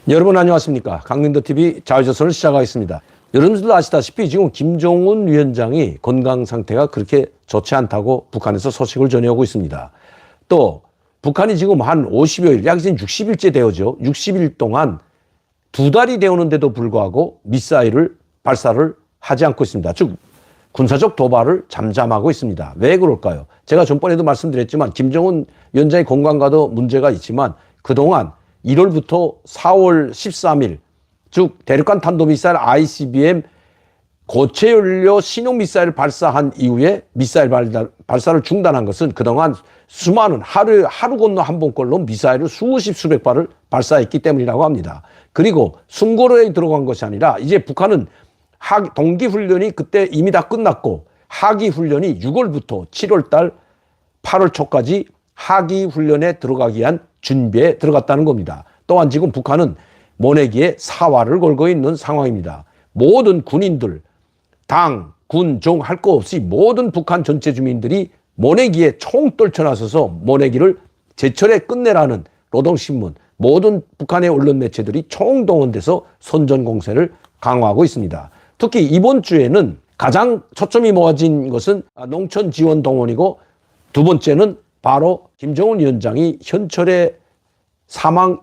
여러분 안녕하십니까. 강민도TV 자유조선을 시작하겠습니다. 여러분들도 아시다시피 지금 김정은 위원장이 건강 상태가 그렇게 좋지 않다고 북한에서 소식을 전해오고 있습니다. 또 북한이 지금 한 50여일, 약 60일째 되어죠. 60일 동안 2달이 되었는데도 불구하고 미사일을 발사를 하지 않고 있습니다. 즉 군사적 도발을 잠잠하고 있습니다. 왜 그럴까요? 제가 전번에도 말씀드렸지만 김정은 위원장의 건강과도 문제가 있지만 그동안 1월부터 4월 13일 즉 대륙간 탄도미사일 ICBM 고체 연료 신형 미사일을 발사한 이후에 미사일 발사를 중단한 것은 그동안 수많은 하루 건너 한 번꼴로 미사일을 수십 수백 발을 발사했기 때문이라고 합니다. 그리고 숨고로에 들어간 것이 아니라 이제 북한은 동기훈련이 그때 이미 다 끝났고 하기훈련이 6월부터 7월달 8월 초까지 하기훈련에 들어가기 위한 준비에 들어갔다는 겁니다. 또한 지금 북한은 모내기에 사활을 걸고 있는 상황입니다. 모든 군인들, 당, 군, 종 할 거 없이 모든 북한 전체 주민들이 모내기에 총 떨쳐나서서 모내기를 제철에 끝내라는 노동신문, 모든 북한의 언론 매체들이 총동원돼서 선전공세를 강화하고 있습니다. 특히 이번 주에는 가장 초점이 모아진 것은 농촌 지원 동원이고 두 번째는 바로 김정은 위원장이 현철의 사망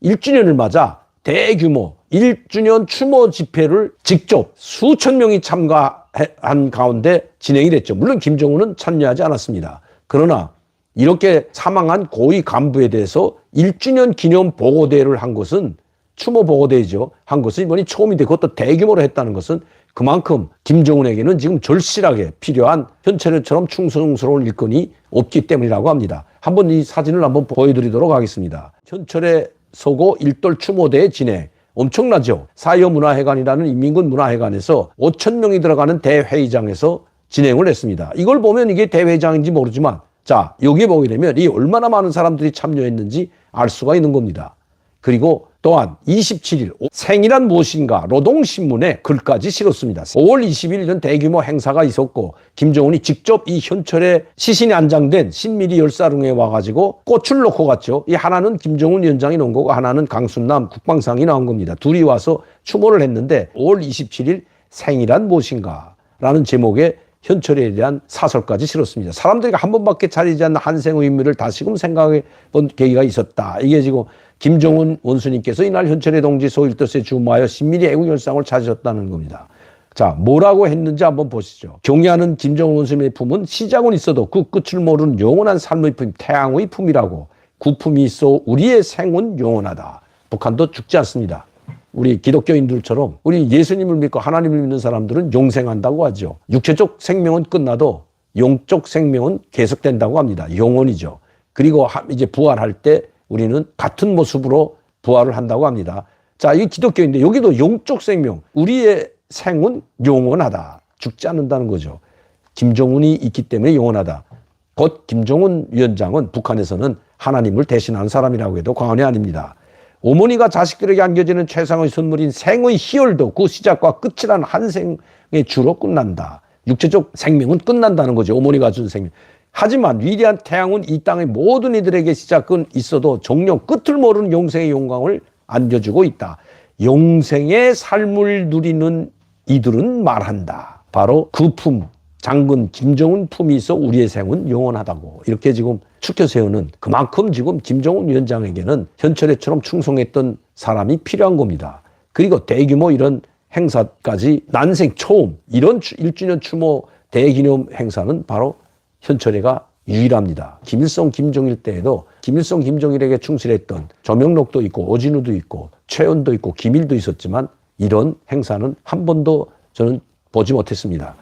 1주년을 맞아 대규모 1주년 추모 집회를 직접 수천 명이 참가한 가운데 진행이 됐죠. 물론 김정은은 참여하지 않았습니다. 그러나 이렇게 사망한 고위 간부에 대해서 1주년 기념 보고대회를 한 것은 추모 보고대회죠. 한 것은 이번이 처음인데 그것도 대규모로 했다는 것은 그만큼 김정은에게는 지금 절실하게 필요한 현철처럼 충성스러운 일꾼이 없기 때문이라고 합니다. 한번 이 사진을 한번 보여드리도록 하겠습니다. 현철의 서고 일돌 추모대회 진행. 엄청나죠. 사여문화회관이라는 인민군 문화회관에서 5천 명이 들어가는 대회의장에서 진행을 했습니다. 이걸 보면 이게 대회의장인지 모르지만 자 여기 보게 되면 이 얼마나 많은 사람들이 참여했는지 알 수가 있는 겁니다. 그리고 또한 27일 생이란 무엇인가 노동신문에 글까지 실었습니다. 5월 20일 이런 대규모 행사가 있었고 김정은이 직접 이 현철의 시신이 안장된 신미리 열사릉에 와가지고 꽃을 놓고 갔죠. 이 하나는 김정은 위원장이 놓은 거고 하나는 강순남 국방상이 나온 겁니다. 둘이 와서 추모를 했는데 5월 27일 생이란 무엇인가 라는 제목의 현철에 대한 사설까지 실었습니다. 사람들이 한 번밖에 차리지 않는 한생의 의미를 다시금 생각해 본 계기가 있었다. 이게 지금 김정은 원수님께서 이날 현철의 동지 소일뜻에 주모하여 신미리 애국열상을 찾으셨다는 겁니다. 자, 뭐라고 했는지 한번 보시죠. 경애하는 김정은 원수님의 품은 시작은 있어도 그 끝을 모르는 영원한 삶의 품, 태양의 품이라고. 그 품이 있어 우리의 생은 영원하다. 북한도 죽지 않습니다. 우리 기독교인들처럼 우리 예수님을 믿고 하나님을 믿는 사람들은 영생한다고 하죠. 육체적 생명은 끝나도 영적 생명은 계속된다고 합니다. 영원이죠. 그리고 이제 부활할 때 우리는 같은 모습으로 부활을 한다고 합니다. 자, 이 기독교인데 여기도 영적 생명, 우리의 생은 영원하다. 죽지 않는다는 거죠. 김정은이 있기 때문에 영원하다. 곧 김정은 위원장은 북한에서는 하나님을 대신하는 사람이라고 해도 과언이 아닙니다. 어머니가 자식들에게 안겨지는 최상의 선물인 생의 희열도 그 시작과 끝이라는 한 생의 주로 끝난다. 육체적 생명은 끝난다는 거죠. 어머니가 준 생명. 하지만 위대한 태양은 이 땅의 모든 이들에게 시작은 있어도 정령 끝을 모르는 영생의 영광을 안겨주고 있다. 영생의 삶을 누리는 이들은 말한다. 바로 그 품, 장군 김정은 품이 있어 우리의 생은 영원하다고 이렇게 지금 추켜 세우는 그만큼 지금 김정은 위원장에게는 현철애처럼 충성했던 사람이 필요한 겁니다. 그리고 대규모 이런 행사까지 난생 처음 이런 1주년 추모 대기념 행사는 바로 현철애가 유일합니다. 김일성, 김정일 때에도 김일성, 김정일에게 충실했던 조명록도 있고 오진우도 있고 최연도 있고 김일도 있었지만 이런 행사는 한 번도 저는 보지 못했습니다.